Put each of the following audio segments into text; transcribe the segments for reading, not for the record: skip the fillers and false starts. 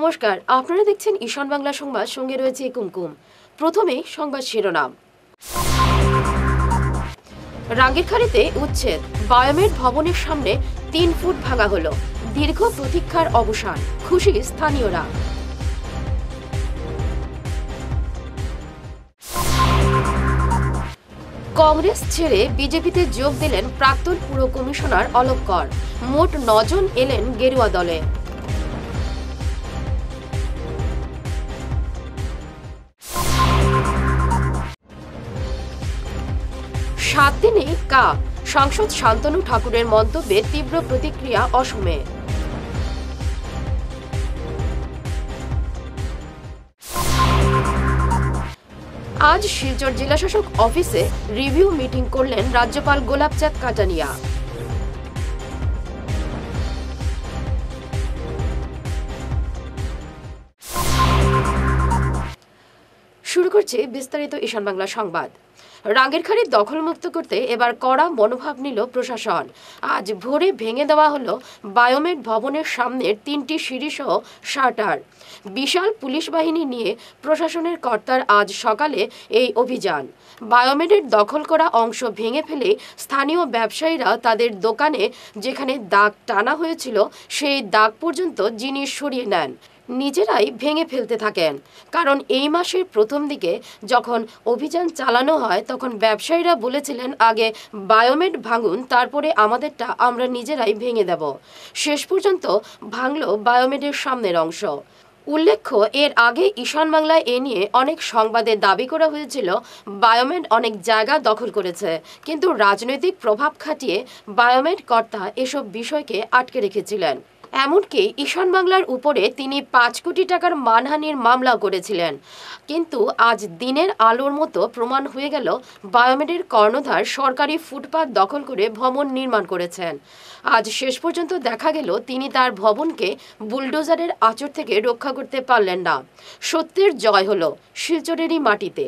নমস্কার, আপনারা দেখছেন ঈশান বাংলা সংবাদ, সঙ্গে রয়েছে কুমকুম। প্রথমে সংবাদ শিরোনাম। রাঙ্গিরখাড়িতে উচ্ছেদ, বায়োমেড ভবনের সামনে 3 ফুট ভাঙা হলো, দীর্ঘ প্রতীক্ষার অবসান, খুশি স্থানীয়রা। কংগ্রেস ছেড়ে বিজেপিতে যোগ দিলেন প্রাক্তন পুর কমিশনার অলোক কর। মোট 9 জন এলেন গেরুয়া দলে। 7 দিনে সাংসদ শান্তনু ঠাকুরের মন্তব্যে তীব্র প্রতিক্রিয়া অসমে। আজ শিলচর জেলাশাসক অফিসে রিভিউ মিটিং করলেন রাজ্যপাল গোলাপচাঁদ কাটানিয়া। শুরু করছে বিস্তারিত ঈশান বাংলা সংবাদ। রাঙ্গিরখাড়ি দখলমুক্ত করতে এবার কড়া মনোভাব নিল প্রশাসন। আজ ভোরে ভেঙে দেওয়া হলো বায়োমেড ভবনের সামনের 3টি সিঁড়িসহ শাটার। বিশাল পুলিশ বাহিনী নিয়ে প্রশাসনের কর্তার আজ সকালে এই অভিযান। বায়োমেডের দখল করা অংশ ভেঙে ফেলে স্থানীয় ব্যবসায়ীরা তাদের দোকানে যেখানে দাগ টানা হয়েছিল সেই দাগ পর্যন্ত জিনিস সরিয়ে নেন, নিজেরাই ভেঙে ফেলতে থাকেন। কারণ এই মাসের প্রথম দিকে যখন অভিযান চালানো হয় তখন ব্যবসায়ীরা বলেছিলেন আগে বায়োমেড ভাঙুন, তারপরে আমাদেরটা আমরা নিজেরাই ভেঙে দেব। শেষ পর্যন্ত ভাঙল বায়োমেডের সামনের অংশ। উল্লেখ্য, এর আগে ঈশান বাংলায় এ নিয়ে অনেক সংবাদে দাবি করা হয়েছিল বায়োমেড অনেক জায়গা দখল করেছে, কিন্তু রাজনৈতিক প্রভাব খাটিয়ে বায়োমেড কর্তা এসব বিষয়কে আটকে রেখেছিলেন। এমনকি ঈশান বাংলার উপরে তিনি 5 কোটি টাকার মানহানির মামলা করেছিলেন। কিন্তু আজ দিনের আলোর মতো প্রমাণ হয়ে গেল বায়োমেডের কর্ণধার সরকারি ফুটপাত দখল করে ভবন নির্মাণ করেছেন। আজ শেষ পর্যন্ত দেখা গেল তিনি তার ভবনকে বুলডোজারের আঁচড় থেকে রক্ষা করতে পারলেন না। সত্যের জয় হলো শিলচরেরই মাটিতে।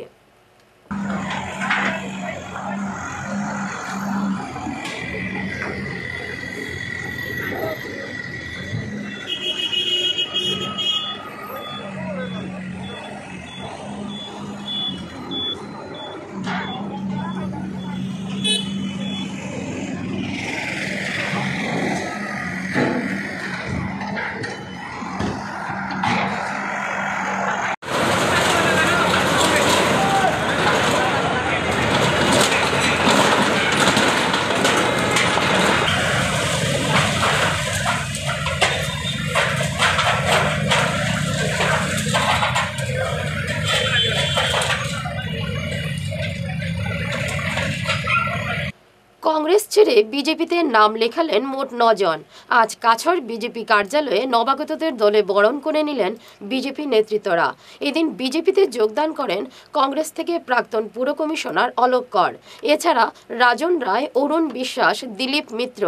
কংগ্রেস ছেড়ে বিজেপিতে নাম লেখালেন মোট 9 জন। আজ কাছড় বিজেপি কার্যালয়ে নবাগতদের দলে বরণ করে নিলেন বিজেপি নেতৃত্বরা। এদিন বিজেপিতে যোগদান করেন কংগ্রেস থেকে প্রাক্তন পুর কমিশনার অলোক কর, এছাড়া রাজন রায়, অরুণ বিশ্বাস, দিলীপ মিত্র,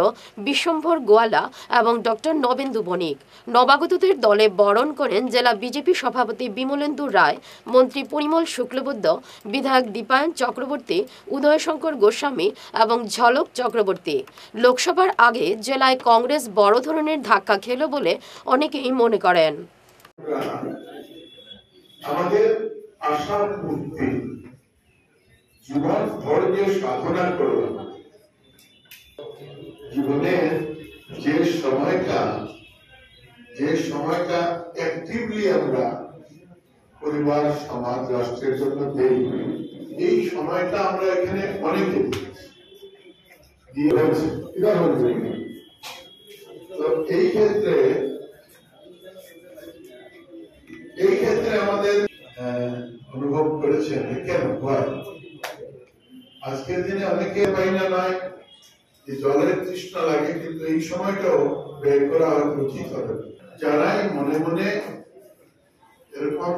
বিশ্বম্ভর গোয়ালা এবং ডক্টর নবেন্দু বণিক। নবাগতদের দলে বরণ করেন জেলা বিজেপি সভাপতি বিমলেন্দু রায়, মন্ত্রী পরিমল শুক্লবৈদ্য, বিধায়ক দীপায়ন চক্রবর্তী, উদয়শঙ্কর গোস্বামী এবং ঝলক চক্রবর্তী। লোকসভার আগে জেলায় কংগ্রেস বড় ধরনের ধাক্কা খেল বলে অনেকেই মনে করেন। আমাদের আশা পূর্তি জীবন ধৈর্য সাধনা করব। জীবনের যে সময়টা অ্যাক্টিভলি আমরা পরিবার, সমাজ, রাষ্ট্রের জন্য দেই, এই সময়টা আমরা এখানে অনেকে তো এই ক্ষেত্রে আমাদের অনুভব করেছেন কেন হয় আজকের দিনে অনেকে পাইনা নয় যে জলের তৃষ্ণা লাগে, কিন্তু এই সময়টাও ব্যয় করা উচিত হবে। যারাই মনে মনে এরকম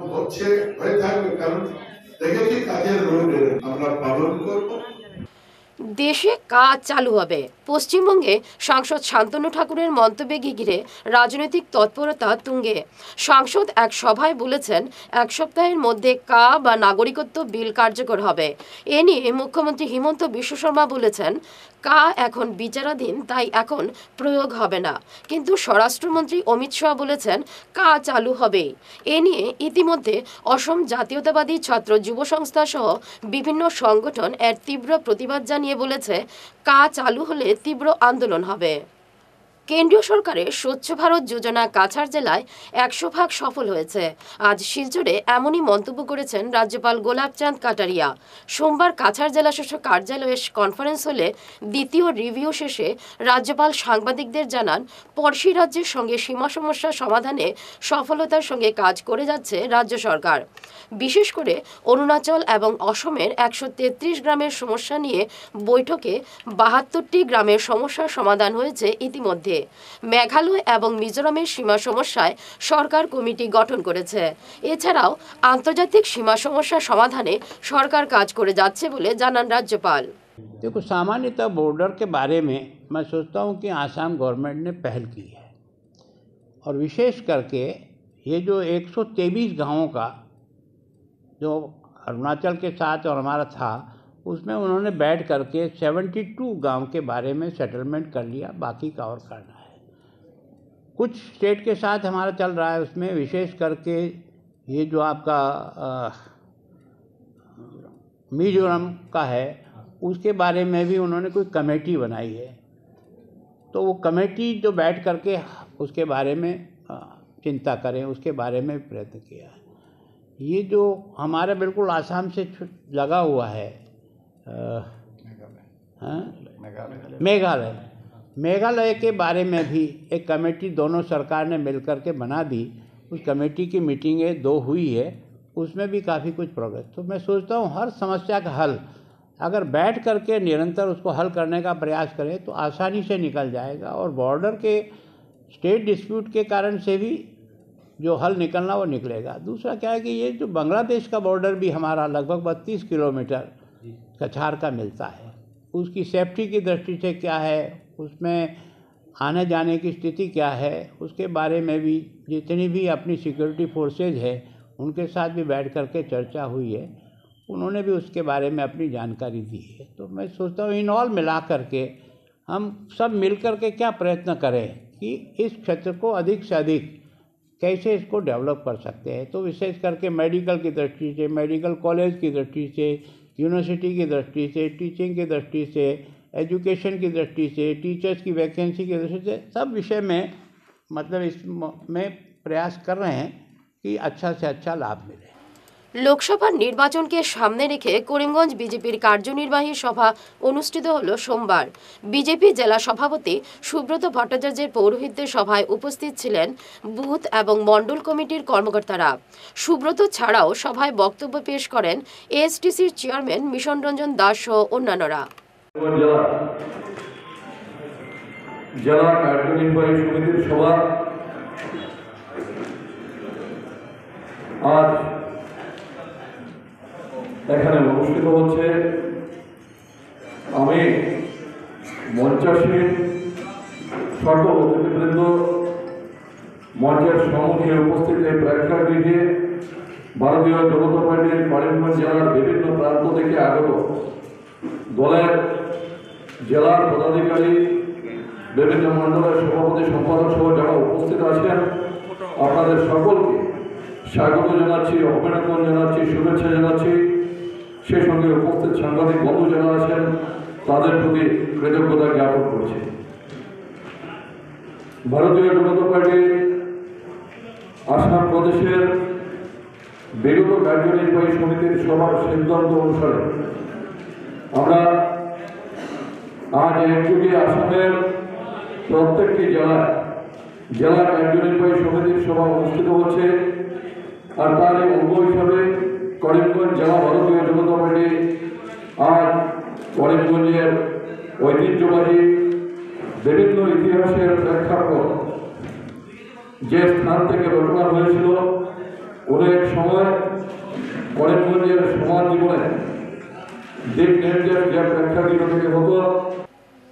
হয়ে থাকবে, কারণ দেখেছি কাজের রোড আমরা পালন করব। দেশে কাজ চালু হবে, পশ্চিমবঙ্গে সাংসদ শান্তনু ঠাকুরের মন্তব্যে ঘিরে রাজনৈতিক তৎপরতা তুঙ্গে। সাংসদ এক সভায় বলেছেন, এক সপ্তাহের মধ্যে কা বা নাগরিকত্ব বিল কার্যকর হবে। এ নিয়ে মুখ্যমন্ত্রী হিমন্ত বিশ্ব শর্মা বলেছেন, কা এখন বিচারাধীন, তাই এখন প্রয়োগ হবে না। কিন্তু স্বরাষ্ট্রমন্ত্রী অমিত শাহ বলেছেন, কা চালু হবেই। এ নিয়ে ইতিমধ্যে অসম জাতীয়তাবাদী ছাত্র যুব সংস্থা সহ বিভিন্ন সংগঠন এর তীব্র প্রতিবাদ জানিয়ে বলেছে, কা চালু হলে তীব্র আন্দোলন হবে। কেন্দ্রীয় সরকারের স্বচ্ছ ভারত যোজনা কাছাড় জেলায় 100% সফল হয়েছে। আজ শিলচরে এমনই মন্তব্য করেছেন রাজ্যপাল গোলাপচাঁদ কাটারিয়া। সোমবার কাছাড় জেলা শাসক কার্যালয়ে কনফারেন্স হলে দ্বিতীয় রিভিউ শেষে রাজ্যপাল সাংবাদিকদের জানান, পড়শি রাজ্যের সঙ্গে সীমা সমস্যা সমাধানে সফলতার সঙ্গে কাজ করে যাচ্ছে রাজ্য সরকার। বিশেষ করে অরুণাচল এবং অসমের 133 গ্রামের সমস্যা নিয়ে বৈঠকে 72টি গ্রামের সমস্যার সমাধান হয়েছে ইতিমধ্যে। মেঘালয় এবং মিজোরামের সীমা সমস্যায় সরকার কমিটি গঠন করেছে। এছাড়াও আন্তর্জাতিক সীমা সমস্যা সমাধানে সরকার কাজ করে যাচ্ছে বলে জানান রাজ্যপাল। देखो, सामान्यतः बॉर्डर के बारे में मैं सोचता हूँ कि आसाम गवर्नमेंट ने पहल की है, और विशेष करके ये जो 123 गांवों का जो अरुणाचल के साथ और हमारा था, उसमें उन्होंने बैठ करके 72 गांव के बारे में सेटलमेंट कर लिया। बाकी का और करना है। कुछ स्टेट के साथ हमारा चल रहा है, उसमें विशेष करके ये जो आपका मिजोरम का है, उसके बारे में भी उन्होंने कोई कमेटी बनाई है। तो वो कमेटी जो बैठ करके उसके बारे में चिंता करें, उसके बारे में प्रयत्न किया है। ये जो हमारा बिल्कुल आसाम से लगा हुआ है मेघालय के बारे में भी एक कमेटी दोनों सरकार ने मिलकर के बना दी। उस कमेटी की मीटिंगें 2 हुई है, उसमें भी काफ़ी कुछ प्रोग्रेस। तो मैं सोचता हूँ हर समस्या का हल अगर बैठ करके निरंतर उसको हल करने का प्रयास करें तो आसानी से निकल जाएगा। और बॉर्डर के स्टेट डिस्प्यूट के कारण से भी जो हल निकलना वो निकलेगा। दूसरा क्या है कि ये जो बांग्लादेश का बॉर्डर भी हमारा लगभग 32 किलोमीटर कछार का मिलता है, उसकी सेफ्टी की दृष्टि से क्या है, उसमें आने जाने की स्थिति क्या है, उसके बारे में भी जितनी भी अपनी सिक्योरिटी फोर्सेज है उनके साथ भी बैठ करके चर्चा हुई है। उन्होंने भी उसके बारे में अपनी जानकारी दी है। तो मैं सोचता हूँ इन ऑल मिला करके हम सब मिल करके क्या प्रयत्न करें कि इस क्षेत्र को अधिक से अधिक कैसे इसको डेवलप कर सकते हैं। तो विशेष करके मेडिकल की दृष्टि से, मेडिकल कॉलेज की दृष्टि से, यूनिवर्सिटी की दृष्टि से, टीचिंग की दृष्टि से, एजुकेशन की दृष्टि से, टीचर्स की वैकेंसी की दृष्टि से, सब विषय में मतलब इसमें प्रयास कर रहे हैं कि अच्छा से अच्छा लाभ मिले। লোকসভা নির্বাচনকে সামনে রেখে করিমগঞ্জ বিজেপির কার্যনির্বাহী সভা অনুষ্ঠিত হল সোমবার। বিজেপি জেলা সভাপতি সুব্রত ভট্টাচার্যের পৌরোহিত্যে সভায় উপস্থিত ছিলেন বুথ এবং মণ্ডল কমিটির কর্মকর্তারা। সুব্রত ছাড়াও সভায় বক্তব্য পেশ করেন এএসটিসির চেয়ারম্যান মিশন রঞ্জন দাস সহ অন্যান্যরা। জেলা কার্যনির্বাহী সমিতির সভা আজ এখানে অনুষ্ঠিত হচ্ছে। আমি মঞ্চাসীন সকল অতিথিবৃন্দ, মঞ্চের সম্মুখে উপস্থিত এই প্রেক্ষাগৃহে ভারতীয় জনতা পার্টির করিমগঞ্জ জেলার বিভিন্ন প্রান্ত থেকে আগত দলের জেলার পদাধিকারী, বিভিন্ন মণ্ডলের সভাপতি সম্পাদক সহ যারা উপস্থিত আছেন, আপনাদের সকলকে স্বাগত জানাচ্ছি, অভিনন্দন জানাচ্ছি, শুভেচ্ছা জানাচ্ছি। সেই সঙ্গে উপস্থিত সাংবাদিক বন্ধু যারা আছেন তাদের প্রতি কৃতজ্ঞতা জ্ঞাপন করছি। ভারতীয় জনতা পার্টি আসাম প্রদেশের বিগত কার্যনির্বাহী সমিতির সভার সিদ্ধান্ত অনুসারে আমরা আজ একযোগে আসামের প্রত্যেকটি জেলায় জেলা কার্যনির্বাহী সমিতির সভা অনুষ্ঠিত হচ্ছে। আর তার এই অঙ্গ হিসাবে করিমগঞ্জ জেলা ভারতীয় জনতা পার্টি আজ করিমগঞ্জের ঐতিহ্যবাহী বিভিন্ন ইতিহাসের প্রেক্ষাপট যে স্থান থেকে রচনা হয়েছিল, অনেক সময় করিমগঞ্জের সমাজ জীবনে দিক নির্দেশ যে প্রেক্ষাগৃহ থেকে হতো,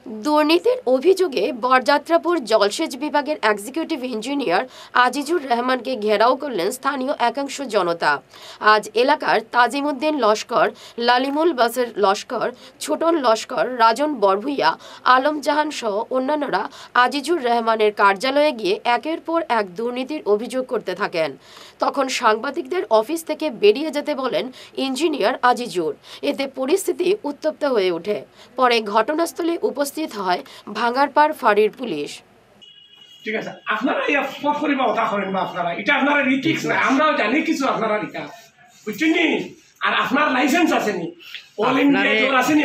দুর্নীতির অভিযোগে বরযাত্রাপুর জলসেচ বিভাগের এক্সিকিউটিভ ইঞ্জিনিয়ার আজিজুর রহমানকে ঘেরাও করলেন স্থানীয় একাংশ জনতা। আজ এলাকার তাজিমউদ্দিন লস্কর, লালিমুল বাসের লস্কর, ছোটন লস্কর, রাজন বরভুইয়া, আলম জাহান সহ অন্যান্যরা আজিজুর রহমানের কার্যালয়ে গিয়ে একের পর এক দুর্নীতির অভিযোগ করতে থাকেন। তখন সাংবাদিকদের অফিস থেকে বেরিয়ে যেতে বলেন ইঞ্জিনিয়ার আজিজুর। এতে পরিস্থিতি উত্তপ্ত হয়ে ওঠে। পরে ঘটনাস্থলে উপস্থিত হয় ভাঙ্গারপাড় ফাঁড়ির পুলিশ। ঠিক আছে, আপনারা এই সব করিবা কথা করেন বা আপনারা এটা আপনারা রিটিক্স না, আমরাও জানি কিছু আপনারা এটা বুঝছেন নি। আর আপনার লাইসেন্স আসেনি, অল ইন্ডিয়া জোর আসেনি,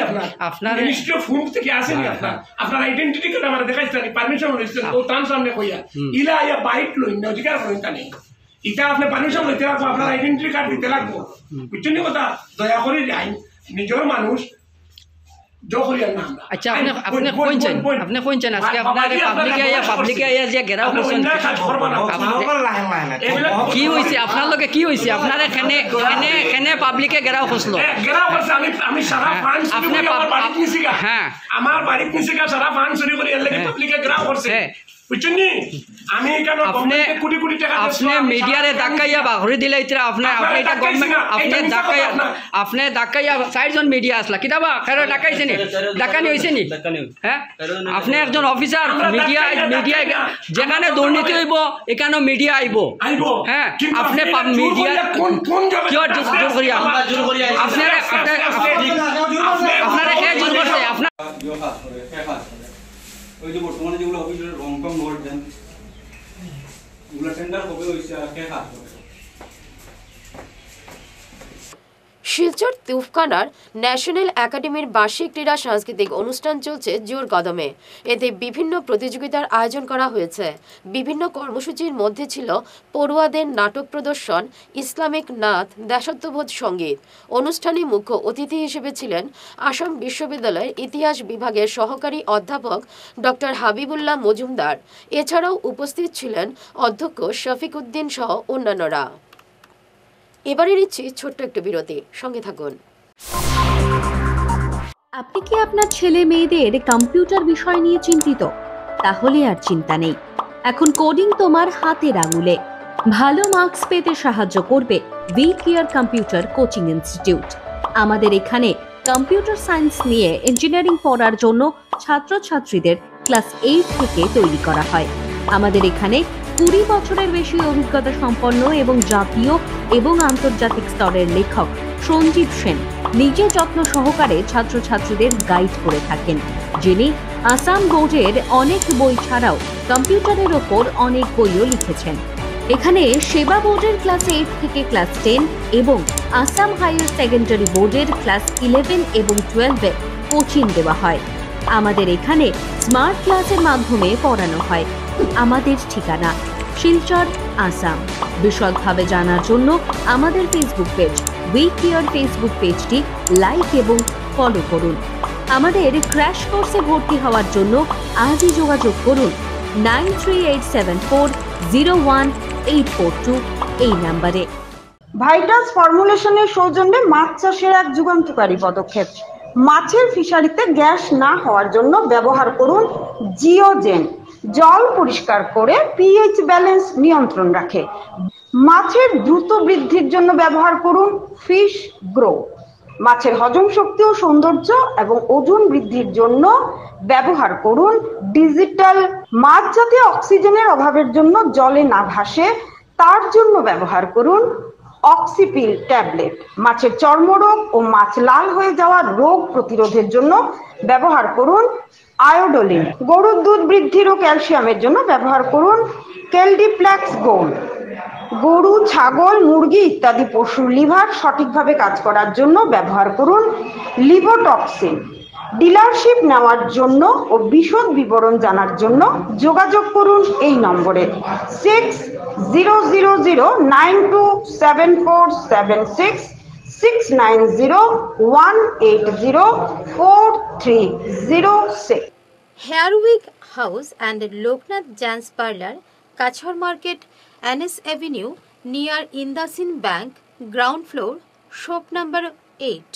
আপনার মিনিস্ট্রি অফ হোম থেকে আসেনি, আপনার আইডেন্টিটি কার্ড আমার দেখাইছেন, পারমিশন লইছেন ও তার সামনে কইয়া ইলা ইয়া বাইট লই না অধিকার করেন তা নেই। এটা আপনি পারমিশন লইতে লাগবো, আপনার আইডেন্টিটি কার্ড দিতে লাগবো, বুঝছেন নি কথা। দয়া করে যাই, নিজের মানুষ আচ্ছা আপনি কোনছেন আজকে আপনার পাবলিকে আইয়া যে ঘেরাও করছেন কি হইছে আপনার লগে, কি হইছে আপনার এখানে পাবলিকে ঘেরাও করছিল? আমি সারা ফান্ড আপনি হ্যাঁ আমার বাড়িতে নিচে সারা ফান্ড চুরি করে এর লাগি পাবলিকে ঘেরাও করছে, বুঝছেন নি। আমি কেন কোটি কোটি টাকা আপনি মিডিয়ারে ধাক্কাইয়া বাঘরি দিলে ইতরা আপনি এটা গভর্নমেন্ট আপনি ধাক্কাইয়া 4 জন মিডিয়া আসলা কিতাবা খেরা ধাক্কাইছে নি, ধাক্কানি হইছে নি? হ্যাঁ আপনি একজন অফিসার, মিডিয়া যেখানে দুর্নীতি হইব এখানে মিডিয়া আইব। হ্যাঁ আপনি মিডিয়া জোর করিয়া আপনারা কে জোর করছে? আপনার ওই যে বর্তমানে যেগুলো অফিসের রংটং নোট দেন ওগুলো টেন্ডার কবে হয়েছে আর কে কাজ করে? শিলচর তুফখানার ন্যাশনাল একাডেমির বার্ষিক ক্রীড়া সাংস্কৃতিক অনুষ্ঠান চলছে জোর কদমে। এতে বিভিন্ন প্রতিযোগিতার আয়োজন করা হয়েছে। বিভিন্ন কর্মসূচির মধ্যে ছিল পড়ুয়াদের নাটক প্রদর্শন, ইসলামিক নাচ, দেশাত্মবোধ সঙ্গীত। অনুষ্ঠানে মুখ্য অতিথি হিসেবে ছিলেন আসাম বিশ্ববিদ্যালয়ের ইতিহাস বিভাগের সহকারী অধ্যাপক ডক্টর হাবিবুল্লাহ মজুমদার। এছাড়াও উপস্থিত ছিলেন অধ্যক্ষ শফিক উদ্দিন সহ অন্যান্যরা। এবারে নিচ্ছি ছোট্ট একটু বিরতি, সঙ্গে থাকুন। আপনি কি আপনার ছেলে মেয়েদের কম্পিউটার বিষয় নিয়ে চিন্তিত? তাহলে আর চিন্তা নেই, এখন কোডিং তোমার হাতের আঙুলে। ভালো মার্কস পেতে সাহায্য করবে we care computer coaching institute. আমাদের এখানে কম্পিউটার সায়েন্স নিয়ে ইঞ্জিনিয়ারিং পড়ার জন্য ছাত্রছাত্রীদের ক্লাস 8 থেকে তৈরি করা হয়। আমাদের এখানে 20 বছরের বেশি অভিজ্ঞতা সম্পন্ন এবং জাতীয় এবং আন্তর্জাতিক স্তরের লেখক সঞ্জীব সেন নিজে যত্ন সহকারে ছাত্রছাত্রীদের গাইড করে থাকেন, যিনি আসাম বোর্ডের অনেক বই ছাড়াও কম্পিউটারের ওপর অনেক বইও লিখেছেন। এখানে সেবা বোর্ডের ক্লাস 8 থেকে ক্লাস 10 এবং আসাম হায়ার সেকেন্ডারি বোর্ডের ক্লাস 11 এবং 12 কোচিং দেওয়া হয়। আমাদের এখানে স্মার্ট ক্লাসের মাধ্যমে পড়ানো হয়। আমাদের ঠিকানা শিলচর, আসাম। বিশদভাবে জানার জন্য আমাদের Facebook page we care Facebook পেজটি লাইক এবং ফলো করুন। আমাদের ক্র্যাশ কোর্সে ভর্তি হওয়ার জন্য আজই যোগাযোগ করুন 9387401842 এই নম্বরে। ভাইটাস ফর্মুলেশনের সৌজন্যে মাছ চাষের এক যুগান্তকারী পদক্ষেপ। মাছের ফিশারিতে গ্যাস না হওয়ার জন্য ব্যবহার করুন জিওজেন। জল পরিষ্কার করে পিএইচ ব্যালেন্স নিয়ন্ত্রণ রাখে। মাছের দ্রুত বৃদ্ধির জন্য ব্যবহার করুন ফিশ গ্রো। মাছের হজম শক্তি ও সৌন্দর্য এবং ওজন বৃদ্ধির জন্য ব্যবহার করুন ডিজিটাল। মাছ যাতে অক্সিজেনের অভাবের জন্য জলে না ভাসে তার জন্য ব্যবহার করুন অক্সিপিল ট্যাবলেট। মাছের চর্মরোগ ও মাছ লাল হয়ে যাওয়ার রোগ প্রতিরোধের জন্য ব্যবহার করুন আয়োডোলিন। গরুর দুধ বৃদ্ধির ও ক্যালসিয়ামের জন্য ব্যবহার করুন কেলডিপ্ল্যাক্স গোল্ড। গরু, ছাগল, মুরগি ইত্যাদি পশুর লিভার সঠিকভাবে কাজ করার জন্য ব্যবহার করুন লিভোটক্সিন। ডিলারশিপ নেওয়ার জন্য ও বিশদ বিবরণ জানার জন্য যোগাযোগ করুন এই নম্বরে 6000927476 69018043006। Hair week house and Loknath gents parlour, Cachar market, NS Avenue, near Indasin Bank, ground floor, shop number 8।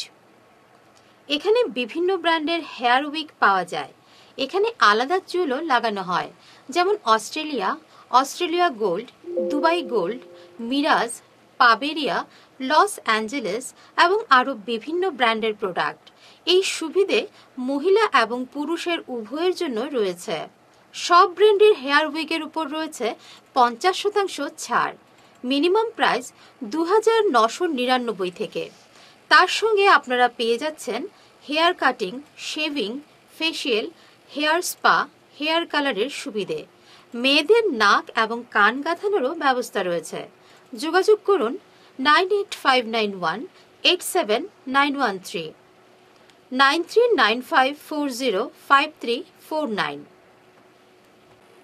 এখানে বিভিন্ন ব্র্যান্ডের হেয়ার উইক পাওয়া যায়। এখানে আলাদা চুলও লাগানো হয়, যেমন অস্ট্রেলিয়া গোল্ড, দুবাই গোল্ড, মিরাজ, পাবেরিয়া, লস অ্যাঞ্জেলেস এবং আরও বিভিন্ন ব্র্যান্ডের প্রোডাক্ট। এই সুবিধে মহিলা এবং পুরুষের উভয়ের জন্য রয়েছে। সব ব্র্যান্ডের হেয়ার উইগের উপর রয়েছে 50% ছাড়, মিনিমাম প্রাইস 2999 থেকে। তার সঙ্গে আপনারা পেয়ে যাচ্ছেন hair cutting, shaving, facial, hair spa, hair কালারের সুবিধে। মেয়েদের নাক এবং কান গাঁথানোরও ব্যবস্থা রয়েছে। যোগাযোগ করুন 9859187913, 9395405349।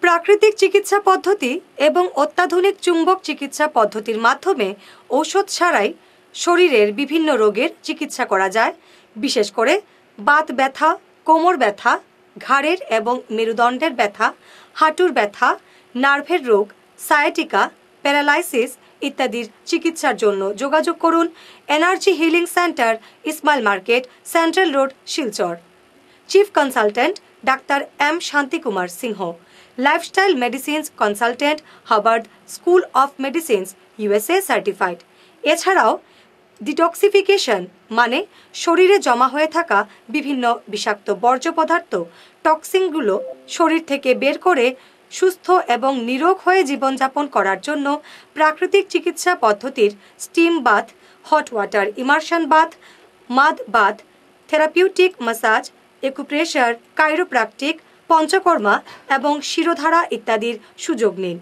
প্রাকৃতিক চিকিৎসা পদ্ধতি এবং অত্যাধুনিক চুম্বক চিকিৎসা পদ্ধতির মাধ্যমে ঔষধ ছাড়াই শরীরের বিভিন্ন রোগের চিকিৎসা করা যায়। বিশেষ করে বাত ব্যথা, কোমর ব্যথা, ঘাড়ের এবং মেরুদণ্ডের ব্যথা, হাঁটুর ব্যথা, নার্ভের রোগ, সায়াটিকা, প্যারালাইসিস ইত্যাদির চিকিৎসার জন্য যোগাযোগ করুন energy healing centre, Ismail market, central road, Silchar. Chief consultant doctor M Shantikumar Singh, lifestyle medicines consultant, Harvard school of medicines, USA certified. এছাড়াও ডিটক্সিফিকেশন মানে শরীরে জমা হয়ে থাকা বিভিন্ন বিষাক্ত বর্জ্য পদার্থ, টক্সিনগুলো শরীর থেকে বের করে সুস্থ এবং নিরোগ হয়ে জীবনযাপন করার জন্য প্রাকৃতিক চিকিৎসা পদ্ধতির steam bath, hot water immersion bath, mud bath, therapeutic massage, acupressure, chiropractic, panchakarma এবং শিরোধারা ইত্যাদির সুযোগ নিন।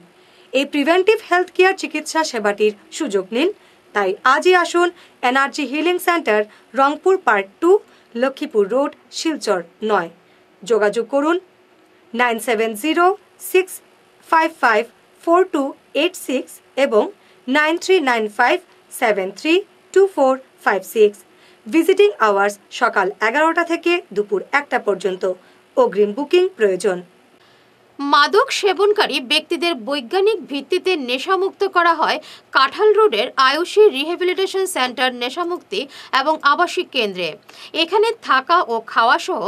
এই প্রিভেন্টিভ হেলথ কেয়ার চিকিৎসা সেবাটির সুযোগ নিন। তাই আজই আসুন energy healing centre, Rangpur part 2, Lakshmipur road, Silchar 9। যোগাযোগ করুন 9706554286 এবং 9395732456। ভিজিটিং আওয়ার্স সকাল 11টা থেকে দুপুর 1টা পর্যন্ত। অগ্রিম বুকিং প্রয়োজন। মাদক সেবনকারী ব্যক্তিদের বৈজ্ঞানিক ভিত্তিতে নেশামুক্ত করা হয় কাঁঠাল রোডের আয়ুষী রিহ্যাবিলিটেশন সেন্টার নেশামুক্তি এবং আবাসিক কেন্দ্রে। এখানে থাকা ও খাওয়া সহ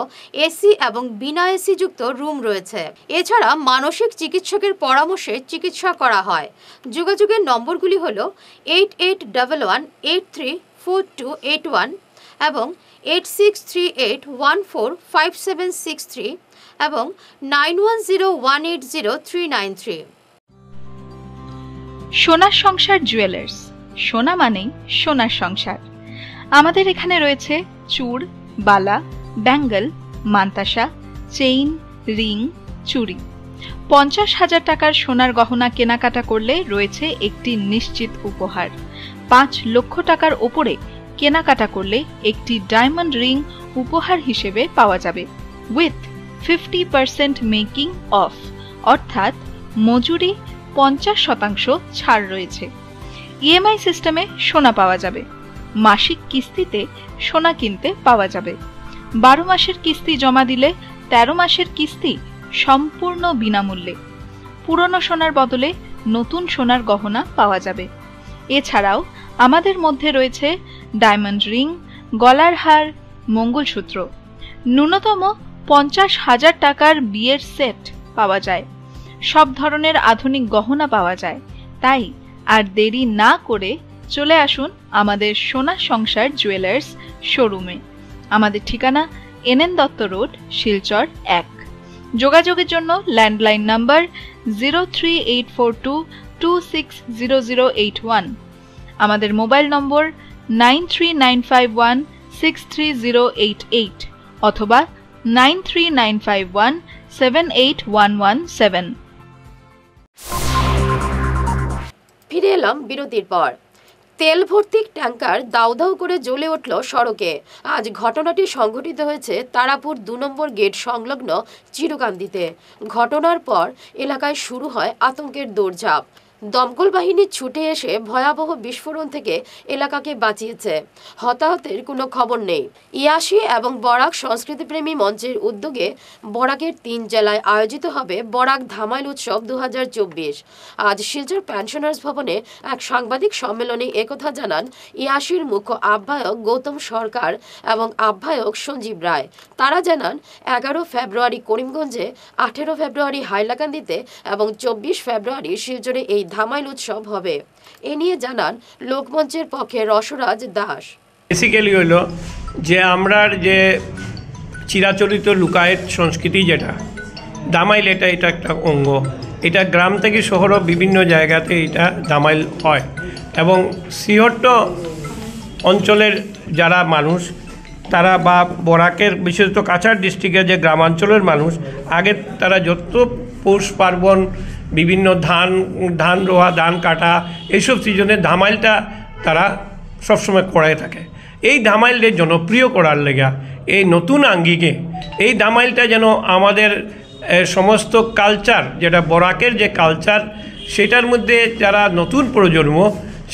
এসি এবং বিনা এসি যুক্ত রুম রয়েছে। এছাড়া মানসিক চিকিৎসকের পরামর্শে চিকিৎসা করা হয়। যোগাযোগের নম্বরগুলি হল 8811834281 এবং 8638145763 এবং 9101803993। সোনার সংসার জুয়েলার্স, সোনা মানেই সোনার সংসার। আমাদের এখানে রয়েছে চূড়, বালা, ব্যাঙ্গল, মান্তাসা, চেইন, রিং, চুড়ি। 50,000 টাকার সোনার গহনা কেনাকাটা করলে রয়েছে একটি নিশ্চিত উপহার। 5 লক্ষ টাকার ওপরে কেনাকাটা করলে একটি ডায়মন্ড রিং উপহার হিসেবে পাওয়া যাবে উইথ 50% মেকিং অফ, অর্থাৎ মজুরি 50% ছাড় রয়েছে। ইএমআই সিস্টেমে সোনা পাওয়া যাবে। মাসিক কিস্তিতে সোনা কিনতে পাওয়া যাবে। 12 মাসের কিস্তি জমা দিলে 13 মাসের কিস্তি সম্পূর্ণ বিনামূল্যে। পুরনো সোনার বদলে নতুন সোনার গহনা পাওয়া যাবে। এছাড়াও আমাদের মধ্যে রয়েছে ডায়মন্ড রিং, গলার হার, মঙ্গলসূত্র। ন্যূনতম 50,000 টাকার বিয়ের সেট পাওয়া যায়। সব ধরনের আধুনিক গহনা পাওয়া যায়। তাই আর দেরি না করে চলে আসুন আমাদের সোনা সংসার জুয়েলার্স শোরুমে। আমাদের ঠিকানা NN দত্ত রোড, শিলচর 1। যোগাযোগের জন্য ল্যান্ডলাইন নাম্বার 03842260081, আমাদের মোবাইল নম্বর 9395163088 অথবা 9395178117। ফিরে এলাম বিরতির পর। তেল ভর্তি ট্যাঙ্কার দাউ দাউ করে জ্বলে উঠল সড়কে। আজ ঘটনাটি সংঘটিত হয়েছে তারাপুর 2 নম্বর গেট সংলগ্ন চিরকান্দিতে। ঘটনার পর এলাকায় শুরু হয় আতঙ্কের দৌড়ঝাঁপ। দমকল বাহিনী ছুটে এসে ভয়াবহ বিস্ফোরণ থেকে এলাকাকে বাঁচিয়েছে। হতাহতের কোনো খবর নেই। ইয়াশি এবং বরাক সংস্কৃতিপ্রেমী মঞ্চের উদ্যোগে বরাকের 3 জেলায় আয়োজিত হবে বরাক ধামাইল উৎসব 2024। আজ শিলচর পেনশনার্স ভবনে এক সাংবাদিক সম্মেলনে একথা জানান ইয়াশির মুখ্য আহ্বায়ক গৌতম সরকার এবং আহ্বায়ক সঞ্জীব রায়। তারা জানান 11 ফেব্রুয়ারি করিমগঞ্জে, 18 ফেব্রুয়ারি হাইলাকান্দিতে এবং 24 ফেব্রুয়ারি শিলচরে এই ধামাইল উৎসব হবে। এ নিয়ে জানান লোকমঞ্চের পক্ষে রসরাজ দাস। বেসিক্যালি হলো যে আমরার যে চিরাচরিত লুকায়েত সংস্কৃতি যেটা দামাইল, এটা একটা অঙ্গ। এটা গ্রাম থেকে শহরও বিভিন্ন জায়গাতে এটা দামাইল হয় এবং সিহট্ট অঞ্চলের যারা মানুষ তারা বা বরাকের বিশেষত কাছাড় ডিস্ট্রিক্টের যে গ্রামাঞ্চলের মানুষ আগে তারা যত পৌষ পার্বণ, বিভিন্ন ধান রোয়া, ধান কাটা, এইসব সিজনে ধামাইলটা তারা সবসময় করে থাকে। এই ধামাইলটা জনপ্রিয় করার লেগা এই নতুন আঙ্গিকে এই ধামাইলটা যেন আমাদের সমস্ত কালচার, যেটা বরাকের যে কালচার, সেটার মধ্যে যারা নতুন প্রজন্ম,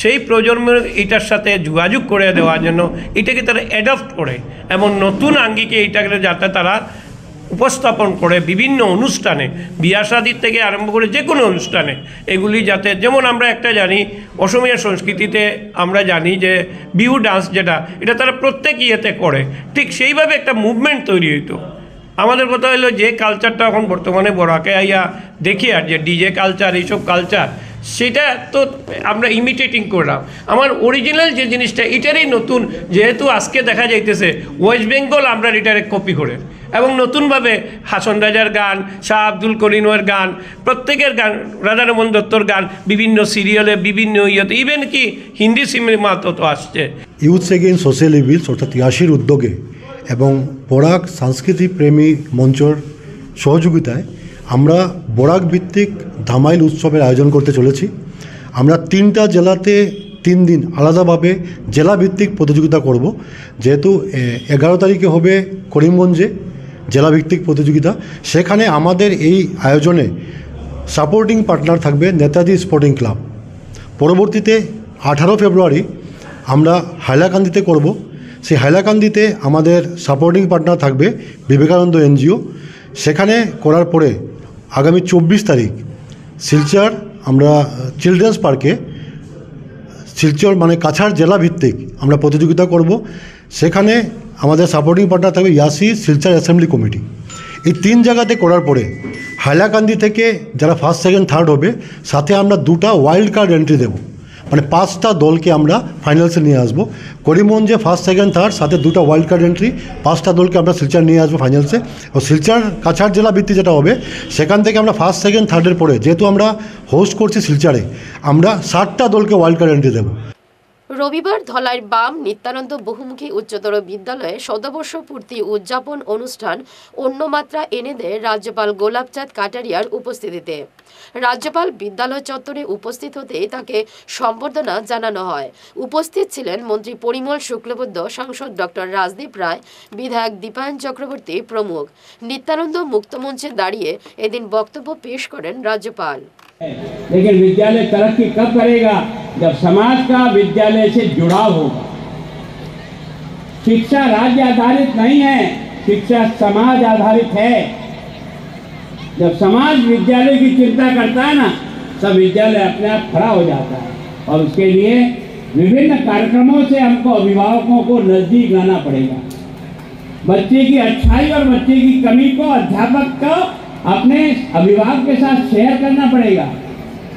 সেই প্রজন্মের এটার সাথে যোগাযোগ করে দেওয়ার জন্য এটাকে তারা অ্যাডপ্ট করে এবং নতুন আঙ্গিকে এটাকে যাতে তারা উপস্থাপন করে বিভিন্ন অনুষ্ঠানে, বিয়া শাদির থেকে আরম্ভ করে যে কোনো অনুষ্ঠানে এগুলি যাতে, যেমন আমরা একটা জানি অসমীয়া সংস্কৃতিতে আমরা জানি যে বিহু ডান্স যেটা, এটা তারা প্রত্যেক ইয়েতে করে, ঠিক সেইভাবে একটা মুভমেন্ট তৈরি হইতো। আমাদের কথা হলো যে কালচারটা এখন বর্তমানে বরাকে আইয়া দেখি আর যে ডিজে কালচার, এইসব কালচার, সেটা তো আমরা ইমিটেটিং করলাম। আমার অরিজিনাল যে জিনিসটা এটারই নতুন, যেহেতু আজকে দেখা যাইতেছে ওয়েস্ট বেঙ্গল আমরা এটারে কপি করে এবং নতুনভাবে হাসন রাজার গান, শাহ আব্দুল করিমের গান, প্রত্যেকের গান, রাজা রমন দত্তর গান বিভিন্ন সিরিয়ালে, বিভিন্ন ইয়েতে, ইভেন কি হিন্দি সিনেমাতেও তো আসছে। ইউথস এগেইনস্ট সোশ্যাল ইভিলস অর্থাৎ ইয়াশির উদ্যোগে এবং বরাক সাংস্কৃতিক প্রেমী মঞ্চর সহযোগিতায় আমরা বরাক ভিত্তিক ধামাইল উৎসবের আয়োজন করতে চলেছি। আমরা 3টা জেলাতে 3 দিন আলাদাভাবে জেলাভিত্তিক প্রতিযোগিতা করব। যেহেতু 11 তারিখে হবে করিমগঞ্জে জেলাভিত্তিক প্রতিযোগিতা, সেখানে আমাদের এই আয়োজনে সাপোর্টিং পার্টনার থাকবে নেতাজি স্পোর্টিং ক্লাব। পরবর্তীতে 18 ফেব্রুয়ারি আমরা হাইলাকান্দিতে করব। সেই হাইলাকান্দিতে আমাদের সাপোর্টিং পার্টনার থাকবে বিবেকানন্দ এনজিও। সেখানে করার পরে আগামী 24 তারিখ শিলচর আমরা চিলড্রেন্স পার্কে, শিলচর মানে কাছাড় জেলা ভিত্তিক আমরা প্রতিযোগিতা করব। সেখানে আমাদের সাপোর্টিং পার্টনার থাকবে ইয়াসি শিলচর অ্যাসেম্বলি কমিটি। এই 3 জায়গাতে করার পরে হাইলাকান্দি থেকে যারা ফার্স্ট, সেকেন্ড, থার্ড হবে, সাথে আমরা 2টা ওয়াইল্ড কার্ড এন্ট্রি দেবো, মানে 5টা দলকে আমরা ফাইনালসে নিয়ে আসবো। করিমগঞ্জে ফার্স্ট, সেকেন্ড, থার্ড, সাথে 2টা ওয়াইল্ড কার্ড এন্ট্রি, 5টা দলকে আমরা শিলচর নিয়ে আসবো ফাইনালসে। ও শিলচর কাছাড় জেলা ভিত্তি যেটা হবে, সেখান থেকে আমরা ফার্স্ট, সেকেন্ড, থার্ডের পরে, যেহেতু আমরা হোস্ট করছি শিলচরে, আমরা 7টা দলকে ওয়াইল্ড কার্ড এন্ট্রি দেবো। রবিবার ধলাইর বাম নিত্যানন্দ বহুমুখী উচ্চতর বিদ্যালয়ে শতবর্ষ পূর্তি উদযাপন অনুষ্ঠান অন্য মাত্রা এনে দেয় রাজ্যপাল গোলাপচাঁদ কাটারিয়ার উপস্থিতিতে। রাজ্যপাল বিদ্যালয় চত্বরে উপস্থিত হতে তাকে সম্বর্ধনা জানানো হয়। উপস্থিত ছিলেন মন্ত্রী পরিমল শুক্লবৈদ্য, সাংসদ ডক্টর রাজদীপ রায়, বিধায়ক দীপায়ন চক্রবর্তী প্রমুখ। নিত্যানন্দ মুক্তমঞ্চে দাঁড়িয়ে এদিন বক্তব্য পেশ করেন রাজ্যপাল। लेकिन विद्यालय तरक्की कब करेगा? जब समाज का विद्यालय से जुड़ाव होगा। शिक्षा राज्य आधारित नहीं है, शिक्षा समाज आधारित है। जब समाज विद्यालय की चिंता करता है ना, तब विद्यालय अपने आप खड़ा हो जाता है। और उसके लिए विभिन्न कार्यक्रमों से हमको अभिभावकों को नजदीक लाना पड़ेगा। बच्चे की अच्छाई और बच्चे की कमी को अध्यापक को अपने अभिभावक के साथ शेयर करना पड़ेगा,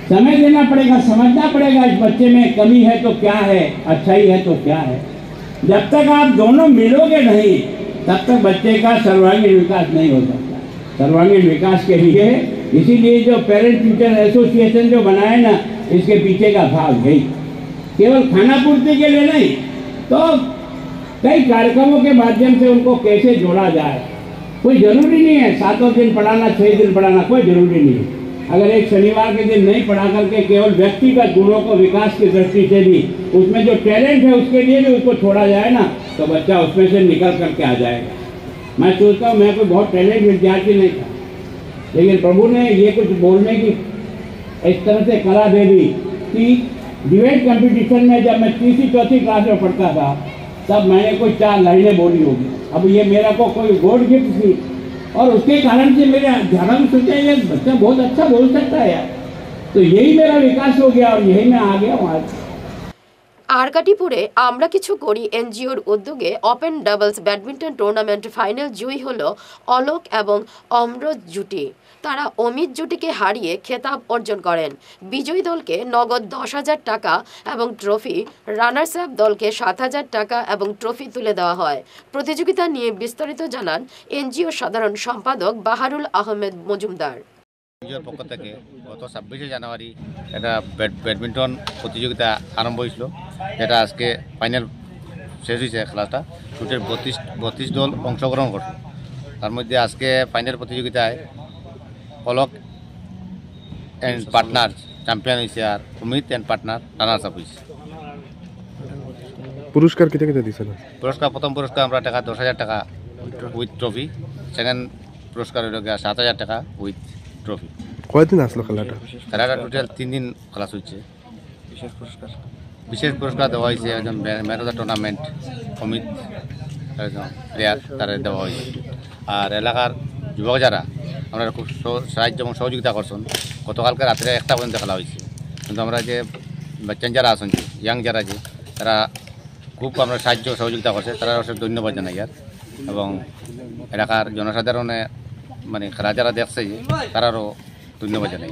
समय देना पड़ेगा, समझना पड़ेगा इस बच्चे में कमी है तो क्या है, अच्छाई है तो क्या है। जब तक आप दोनों मिलोगे नहीं, तब तक बच्चे का सर्वांगीण विकास नहीं हो सकता। सर्वांगीण विकास के लिए इसीलिए जो पेरेंट टीचर एसोसिएशन जो बनाए ना, इसके पीछे का भाव यही, केवल खाना पूर्ति के लिए नहीं, तो कई कार्यक्रमों के माध्यम से उनको कैसे जोड़ा जाए। कोई जरूरी नहीं है 7 दिन पढ़ाना, 6 दिन पढ़ाना, कोई जरूरी नहीं है। अगर एक शनिवार के दिन नहीं पढ़ा करके केवल व्यक्तिगत गुणों को विकास की दृष्टि से भी, उसमें जो टैलेंट है उसके लिए भी उसको छोड़ा जाए ना, तो बच्चा उसमें से निकल करके आ जाएगा। मैं सोचता हूँ मैं कोई बहुत टैलेंट विद्यार्थी नहीं था, लेकिन प्रभु ने ये कुछ बोलने की इस तरह से कला दे दी कि डिबेट कंपटीशन में जब मैं तीसरी चौथी क्लास में पढ़ता था तब मैंने कोई 4 लाइनें बोली होगी। अब ये मेरा को कोई गॉड गिफ्ट थी और उसके कारण से मेरे ध्यान में सोचा ये बच्चा बहुत अच्छा बोल सकता है यार, तो यही मेरा विकास हो गया और यही मैं आ गया वहाँ। আরকাটিপুরে আমরা কিছু করি এনজিওর উদ্যোগে open doubles badminton tournament final জয়ী হলো অলোক এবং অমরত জুটি। তারা অমিত জুটিকে হারিয়ে খেতাব অর্জন করেন। বিজয়ী দলকে নগদ 10,000 টাকা এবং ট্রফি, রানার্স আপ দলকে 7,000 টাকা এবং ট্রফি তুলে দেওয়া হয়। প্রতিযোগিতা নিয়ে বিস্তারিত জানান এনজিও সাধারণ সম্পাদক বাহারুল আহমেদ মজুমদার। এনজিওর পক্ষ থেকে গত 26শে জানুয়ারি একটা ব্যাডমিন্টন প্রতিযোগিতা আরম্ভ হয়েছিল, যেটা আজকে ফাইনাল শেষ হয়েছে। খেলাটা টোটাল 32 দল অংশগ্রহণ করছে। তার মধ্যে আজকে ফাইনাল প্রতিযোগিতায় পলক অ্যান্ড পার্টনার চ্যাম্পিয়ন হয়েছে আর Amit and partner runners up হয়েছে। পুরস্কার কেটে কেটে দিয়েছে? পুরস্কার প্রথম পুরস্কার আমরা টাকা 10,000 টাকা উইথ ট্রফি, সেকেন্ড পুরস্কার হইল 7,000 টাকা উইথ ট্রফি। কয়দিন আসলো খেলাটা? খেলাটা টোটাল 3 দিন খেলা চলছে। বিশেষ পুরস্কার দেওয়া হয়েছে একজন man of the tournament Amit player, তারা দেওয়া হয়েছে। আর এলাকার যুবক যারা আমরা খুব সাহায্য এবং সহযোগিতা করছেন। গতকালকে রাত্রে 1টা পর্যন্ত খেলা হয়েছে, কিন্তু আমরা যে বাচ্চা যারা আছেন, ইয়াং যারা যে তারা খুব আমরা সাহায্য সহযোগিতা করছে, তারা অবশ্যই ধন্যবাদ জানাই আর। এবং এলাকার জনসাধারণে মানে খেলা যারা দেখছে তারারও ধন্যবাদ জানাই।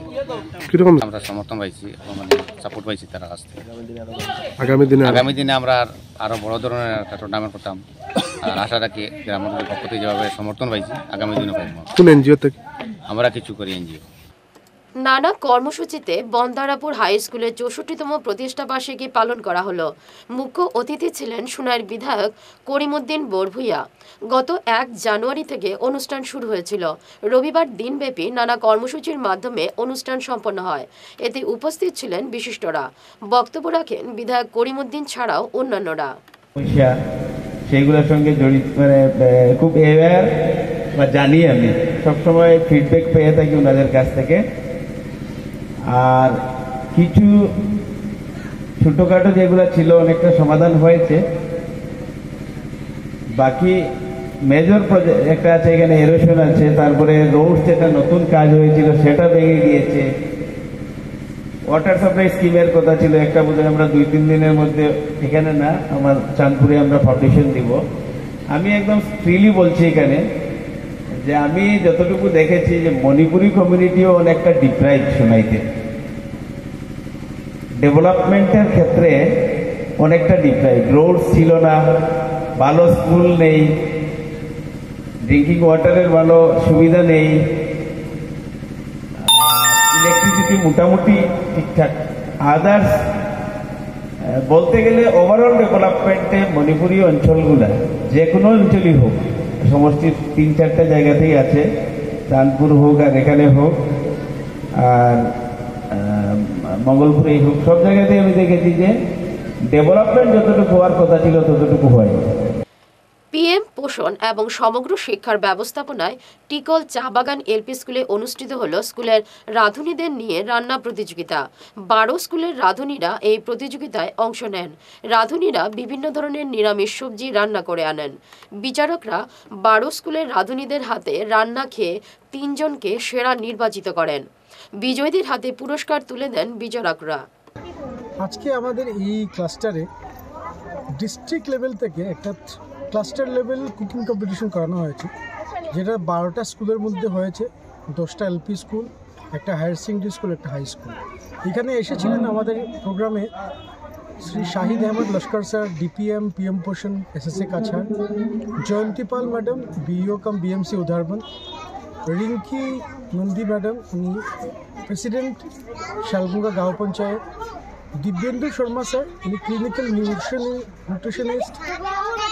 কীরকম আমরা সমর্থন পাইছি এবং মানে সাপোর্ট পাইছি তার কাছ থেকে। আগামী দিনে আমরা আরও বড় ধরনের একটা টুর্নামেন্ট করতাম আর আশা রাখি গ্রামের পক্ষ থেকে যেভাবে সমর্থন পাইছি আগামী দিনে পাইব। কোন এনজিও থেকে? আমরা কিছু করি এনজিও। নানা কর্মসূচিতে বন্দারাপুর হাই স্কুলের 64তম প্রতিষ্ঠা বার্ষিকী পালন করা হলো। মুখ্য অতিথি ছিলেন সুনাইর বিধায়ক করিমউদ্দিন বরভূইয়া। গত 1 জানুয়ারি থেকে অনুষ্ঠান শুরু হয়েছিল। রবিবার দিনব্যাপী নানা কর্মসূচির মাধ্যমে অনুষ্ঠান সম্পন্ন হয়। এতে উপস্থিত ছিলেন বিশিষ্টরা। বক্তব্য রাখেন বিধায়ক করিমউদ্দিন ছাড়াও অন্যান্যরা। সেইগুলোর সঙ্গে জড়িত মানে খুব অ্যাওয়্যার বা জানি, আমি সবসময় ফিডব্যাক পেয়ে থাকি ওনাদের কাছ থেকে। আর কিছু ছোটোখাটো যেগুলো ছিল অনেকটা সমাধান হয়েছে। বাকি মেজর প্রজেক্ট একটা আছে, এখানে এরোশন আছে, তারপরে রোড যেটা নতুন কাজ হয়েছিল সেটা ভেঙে গিয়েছে। ওয়াটার সাপ্লাই স্কিমের কথা ছিল, একটা বোধহয় আমরা 2-3 দিনের মধ্যে, এখানে না আমার চাঁদপুরে আমরা ফাউন্ডেশন দিব। আমি একদম ফ্রিলি বলছি এখানে যে আমি যতটুকু দেখেছি যে মণিপুরি কমিউনিটিও অনেকটা ডিপ্রাইভ শোনাইতে, ডেভেলপমেন্টের ক্ষেত্রে অনেকটা ডিপ্রাইভ। রোড ছিল না, ভালো স্কুল নেই, ড্রিঙ্কিং ওয়াটারের ভালো সুবিধা নেই, ইলেকট্রিসিটি মোটামুটি ঠিকঠাক। আদার্স বলতে গেলে ওভারঅল ডেভেলপমেন্টে মণিপুরি অঞ্চলগুলা যে কোনো অঞ্চলই হোক, সমষ্টির 3-4টা জায়গাতেই আছে, চাঁদপুর হোক আর এখানে হোক আর মঙ্গলপুরেই হোক, সব জায়গাতেই আমি দেখেছি যে ডেভেলপমেন্ট যতটুকু হওয়ার কথা ছিল ততটুকু হয়। পিএম পোষণ এবং সমগ্র শিক্ষার ব্যবস্থাপনায় টিকল চা বাগান এলপি স্কুলে অনুষ্ঠিত হলো স্কুলের রাঁধুনিদের নিয়ে রান্না প্রতিযোগিতা। 12 স্কুলের রাঁধুনিরা এই প্রতিযোগিতায় অংশ নেন। রাঁধুনিরা বিভিন্ন ধরনের নিরামিষ সবজি রান্না করে আনেন। বিচারকরা 12 স্কুলের রাঁধুনিদের হাতে রান্না খেয়ে 3 জনকে সেরা নির্বাচিত করেন। বিজয়ীদের হাতে পুরস্কার তুলে দেন বিচারকরা। আজকে আমাদের এই ক্লাস্টারে ডিস্ট্রিক্ট লেভেল থেকে একটা ক্লাস্টার লেভেল কুকিং কম্পিটিশন করানো হয়েছে, যেটা 12টা স্কুলের মধ্যে হয়েছে। 10টা এলপি স্কুল, একটা হায়ার সেকেন্ডারি স্কুল, একটা হাই স্কুল। এখানে এসেছিলেন আমাদের প্রোগ্রামে Shri Shahid Ahmed Laskar sir, DPM PM Poshan SSA Cachar, Jayantipal madam BEO cum BMC Udarband, Rinki Nandi madam উনি প্রেসিডেন্ট শালগঙ্গা গাঁও পঞ্চায়েত, দিব্যেন্দু শর্মা স্যার উনি clinical nutritionist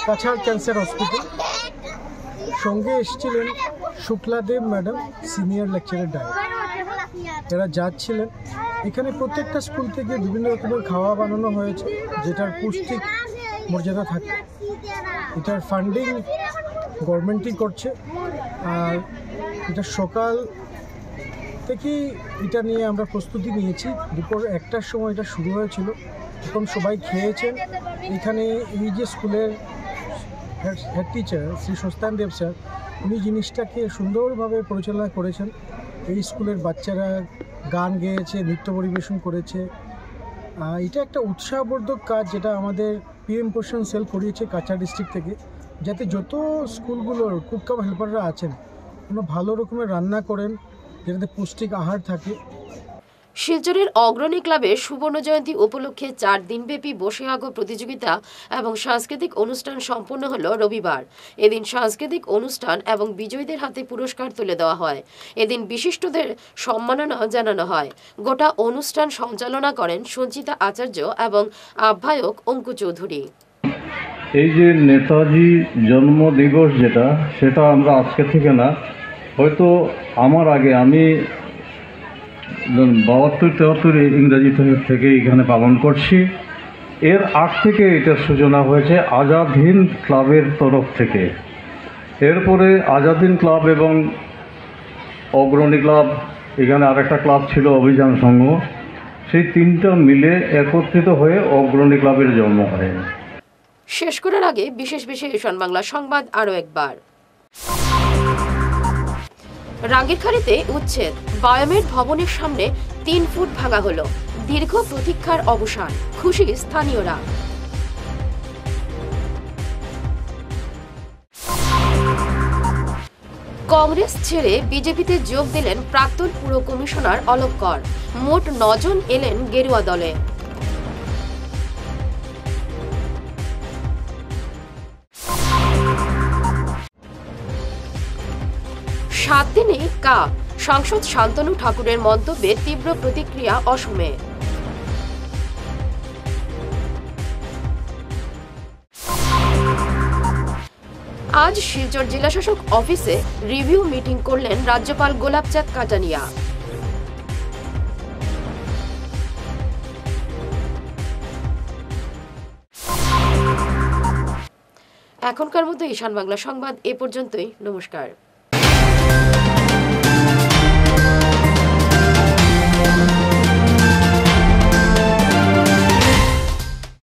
Cachar cancer hospital. সঙ্গে এসেছিলেন Shukladeb madam senior lecturer DIET, এরা জাজ ছিলেন। এখানে প্রত্যেকটা স্কুল থেকে বিভিন্ন রকমের খাওয়া বানানো হয়েছে, যেটার পুষ্টিক মর্যাদা থাকে। এটার ফান্ডিং গভর্নমেন্টই করছে। আর এটা সকাল প্রত্যেকেই এটা নিয়ে আমরা প্রস্তুতি নিয়েছি। দুপুর 1টার সময় এটা শুরু হয়েছিল, এখন সবাই খেয়েছেন। এখানে এই যে স্কুলের হেড টিচার শ্রী সস্তান দেব স্যার, উনি জিনিসটাকে সুন্দরভাবে পরিচালনা করেছেন। এই স্কুলের বাচ্চারা গান গেয়েছে, নৃত্য পরিবেশন করেছে। এটা একটা উৎসাহবর্ধক কাজ যেটা আমাদের পিএম পোষণ সেল করিয়েছে কাছাড় ডিস্ট্রিক্ট থেকে, যাতে যত স্কুলগুলোর কুক কাম হেল্পাররা আছেন কোনো ভালো রকমের রান্না করেন, যেটাতে পৌষ্টিক আহার থাকে। শিলচরের অগ্রণী ক্লাবের সুবর্ণ জয়ন্তী উপলক্ষে 4 দিনব্যাপী বসে আগো প্রতিযোগিতা এবং সাংস্কৃতিক অনুষ্ঠান সম্পন্ন হলো রবিবার। এদিন সাংস্কৃতিক অনুষ্ঠান এবং বিজয়ীদের হাতে পুরস্কার তুলে দেওয়া হয়। এদিন বিশিষ্টদের সম্মাননা জানানো হয়। গোটা অনুষ্ঠান সঞ্চালনা করেন সঞ্চিতা আচার্য এবং আহ্বায়ক অঙ্কু চৌধুরী। এই যে নেতাজি জন্ম দিবস সেটা আমরা আজকে থেকে না, হয়তো আমার আগে আমি 72-73 ইংরাজি থেকে এখানে পালন করছি। এর আগ থেকে এটার সূচনা হয়েছে আজাদ হিন্দ ক্লাবের তরফ থেকে। এরপরে আজাদ হিন্দ ক্লাব এবং অগ্রণী ক্লাব, এখানে আরেকটা ক্লাব ছিল অভিযান সংঘ, সেই 3টা মিলে একত্রিত হয়ে অগ্রণী ক্লাবের জন্ম হয়। শেষ করার আগে বিশেষ ঈশান বাংলা সংবাদ আরও একবার। রাঙ্গিরখাড়িতে উচ্ছেদ, বায়োমেড ভবনের সামনে 3 ফুট ভাঙা হলো। দীর্ঘ প্রতীক্ষার অবসান, খুশি স্থানীয়রা। কংগ্রেস ছেড়ে বিজেপিতে যোগ দিলেন প্রাক্তন পুর কমিশনার অলোক কর। মোট 9 জন এলেন গেরুয়া দলে। সাত দিনে কাপ, সাংসদ শান্তনু ঠাকুরের মন্তব্যে তীব্র প্রতিক্রিয়া অসমে। আজ শিলচর জেলাশাসক অফিসে রিভিউ মিটিং করলেন রাজ্যপাল গোলাপচাঁদ কাটানিয়া। এখনকার মতো ঈশান বাংলা সংবাদ এ পর্যন্তই। নমস্কার।